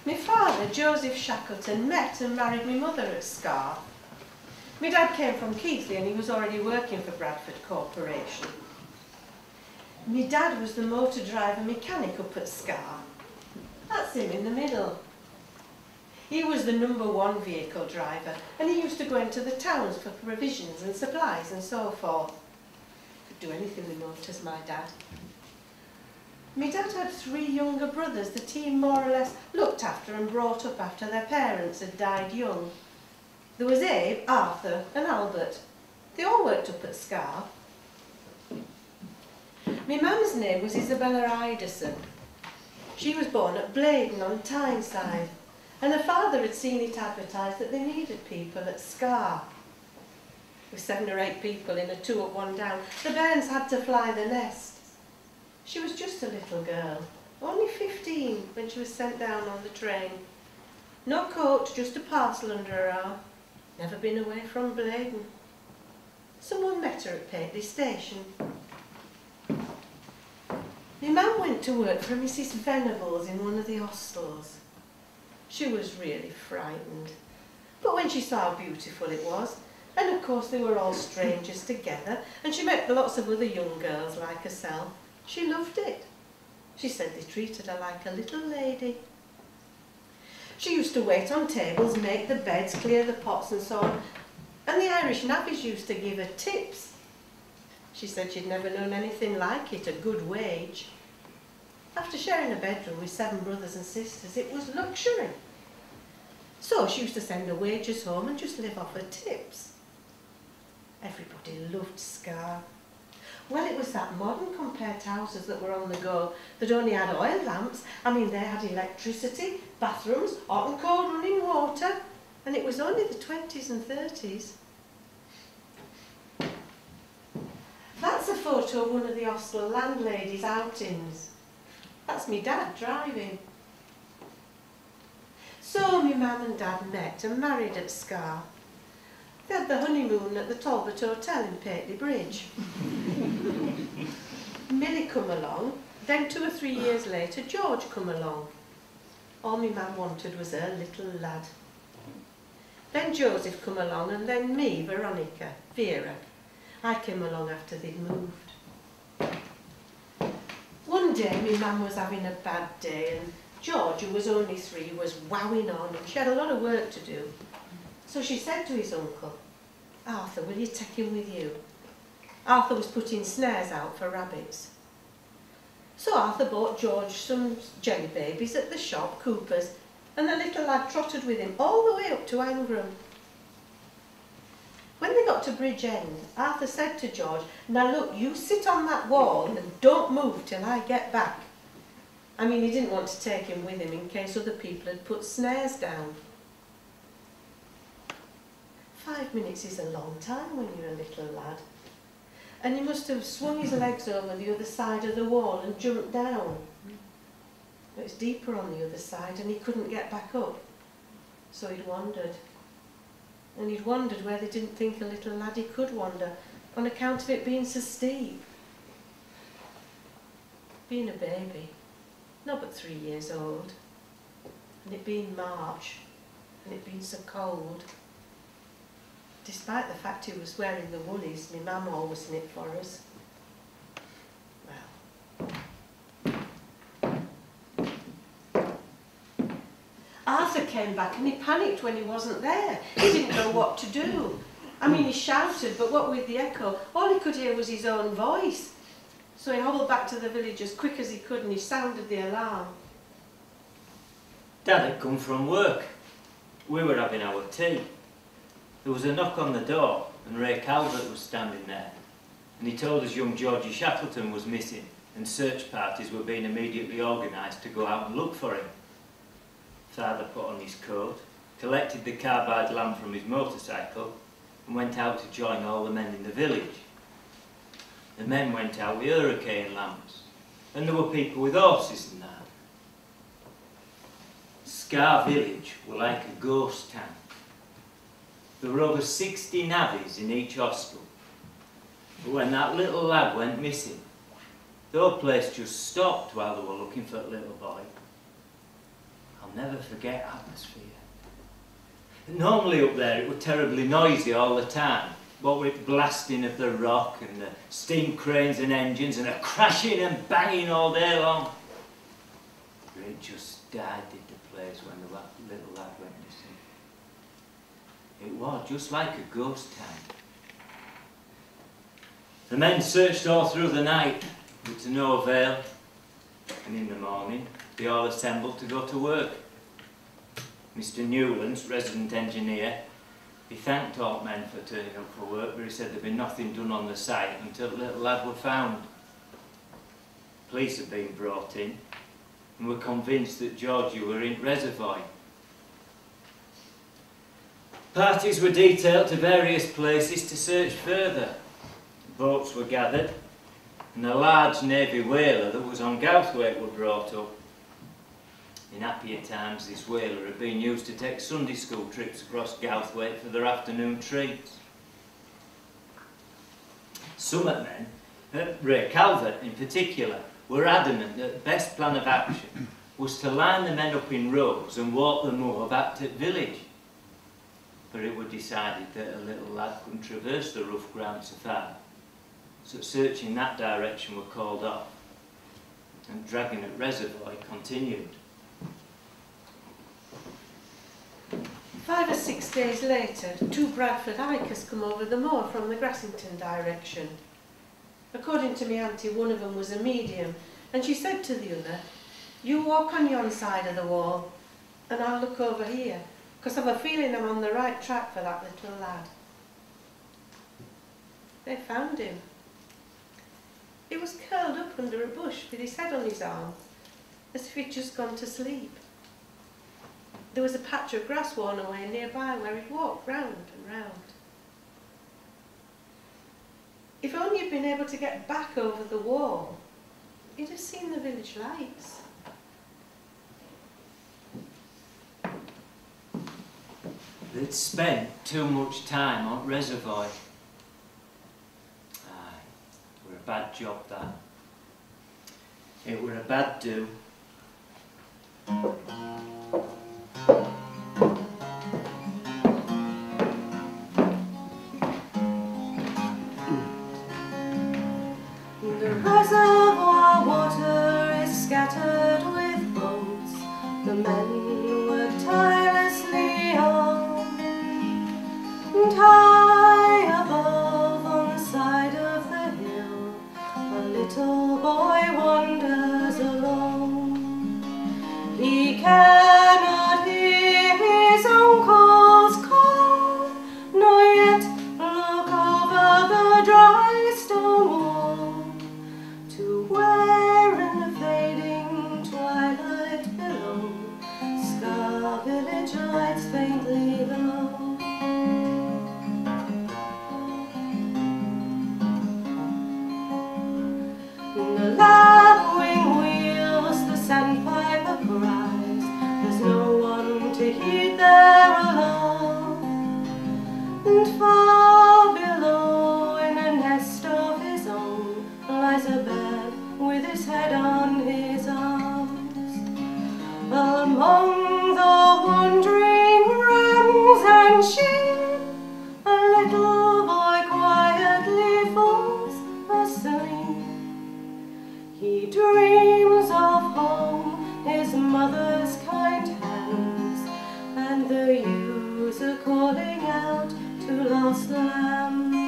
My father, George Shackleton, met and married my mother at Scar. My dad came from Keighley and he was already working for Bradford Corporation. My dad was the motor driver mechanic up at Scar. That's him in the middle. He was the #1 vehicle driver and he used to go into the towns for provisions and supplies and so forth. Could do anything with motors, my dad. My dad had 3 younger brothers that he more or less looked after and brought up after their parents had died young. There was Abe, Arthur and Albert. They all worked up at Scar. My mum's name was Isabella Iderson. She was born at Bladen on Tyneside, and her father had seen it advertised that they needed people at Scar. With 7 or 8 people in a 2 up 1 down, the bairns had to fly the nest. She was just a little girl, only 15 when she was sent down on the train. No coat, just a parcel under her arm. Never been away from Bladen. Someone met her at Pateley station. My mum went to work for Mrs. Venables in one of the hostels. She was really frightened. But when she saw how beautiful it was, and of course they were all strangers together, and she met lots of other young girls like herself, she loved it. She said they treated her like a little lady. She used to wait on tables, make the beds, clear the pots and so on, and the Irish navvies used to give her tips. She said she'd never known anything like it, a good wage. After sharing a bedroom with 7 brothers and sisters, it was luxury. So she used to send her wages home and just live off her tips. Everybody loved Scar. Well, it was that modern compared to houses that were on the go that only had oil lamps. I mean, they had electricity, bathrooms, hot and cold running water, and it was only the 20s and 30s. That's a photo of one of the hostel landladies' outings. That's me dad driving. So my mum and dad met and married at Scar. They had the honeymoon at the Talbot Hotel in Pateley Bridge. Millie come along, then 2 or 3 years later George come along. All my mum wanted was her little lad. Then Joseph come along and then me, Veronica, Vera. I came along after they'd moved. One day my mum was having a bad day and George, who was only 3, was wowing on and she had a lot of work to do. So she said to his uncle, "Arthur, will you take him with you?" Arthur was putting snares out for rabbits. So Arthur bought George some jelly babies at the shop, Cooper's, and the little lad trotted with him all the way up to Angram. When they got to Bridge End, Arthur said to George, "Now look, you sit on that wall and don't move till I get back." I mean, he didn't want to take him with him in case other people had put snares down. 5 minutes is a long time when you're a little lad. And he must have swung his legs over the other side of the wall and jumped down. But it's deeper on the other side and he couldn't get back up. So he'd wandered. And he'd wandered where they didn't think a little laddie could wander on account of it being so steep. Being a baby, not but 3 years old, and it being March, and it being so cold. Despite the fact he was wearing the woolies, my mum always knit for us. Well. Arthur came back and he panicked when he wasn't there. He didn't know what to do. I mean, he shouted, but what with the echo, all he could hear was his own voice. So he hobbled back to the village as quick as he could and he sounded the alarm. Dad had come from work. We were having our tea. There was a knock on the door and Ray Calvert was standing there. And he told us young George Shackleton was missing and search parties were being immediately organised to go out and look for him. Father put on his coat, collected the carbide lamp from his motorcycle and went out to join all the men in the village. The men went out with hurricane lamps and there were people with horses and that. Scar village were like a ghost town. There were over 60 navvies in each hostel. But when that little lad went missing, the whole place just stopped while they were looking for the little boy. I'll never forget atmosphere. Normally up there it was terribly noisy all the time, what with blasting of the rock and the steam cranes and engines and a crashing and banging all day long. But it just died, did the place, when the little lad went missing. It was just like a ghost town. The men searched all through the night, but to no avail, and in the morning they all assembled to go to work. Mr. Newlands, resident engineer, he thanked all men for turning up for work, but he said there'd been nothing done on the site until the little lad were found. Police had been brought in and were convinced that Georgie were in Reservoir. Parties were detailed to various places to search further. Boats were gathered, and a large navy whaler that was on Gouthwaite were brought up. In happier times, this whaler had been used to take Sunday school trips across Gouthwaite for their afternoon treats. Some men, Ray Calvert in particular, were adamant that the best plan of action was to line the men up in rows and walk the moor back to the village. But it was decided that a little lad couldn't traverse the rough ground so far, so search in that direction were called off, and dragging at Reservoir continued. 5 or 6 days later, 2 Bradford hikers come over the moor from the Grassington direction. According to my auntie, one of them was a medium, and she said to the other, "You walk on yon side of the wall, and I'll look over here, because I've a feeling I'm on the right track for that little lad." They found him. He was curled up under a bush with his head on his arm, as if he'd just gone to sleep. There was a patch of grass worn away nearby where he'd walked round and round. If only he'd been able to get back over the wall, he'd have seen the village lights. They'd spent too much time on Reservoir. Aye, it were a bad job that. It were a bad do. The reservoir water is scattered with boats. The men were tirelessly on, and high above on the side of the hill, a little boy wanders alone. He cannot hear his uncle's call, nor yet look over the dry stone wall, to where in the fading twilight below Scar village lights faintly glow. The lap-wing wheels, the sandpiper cries, there's no one to heed their alarm. And far below, in a nest of his own, lies a bird with his head on his arms. Among the wandering rams and sheep, a little boy quietly falls asleep. He dreams of home, his mother's kind hands, and the ewes are calling out to lost lambs.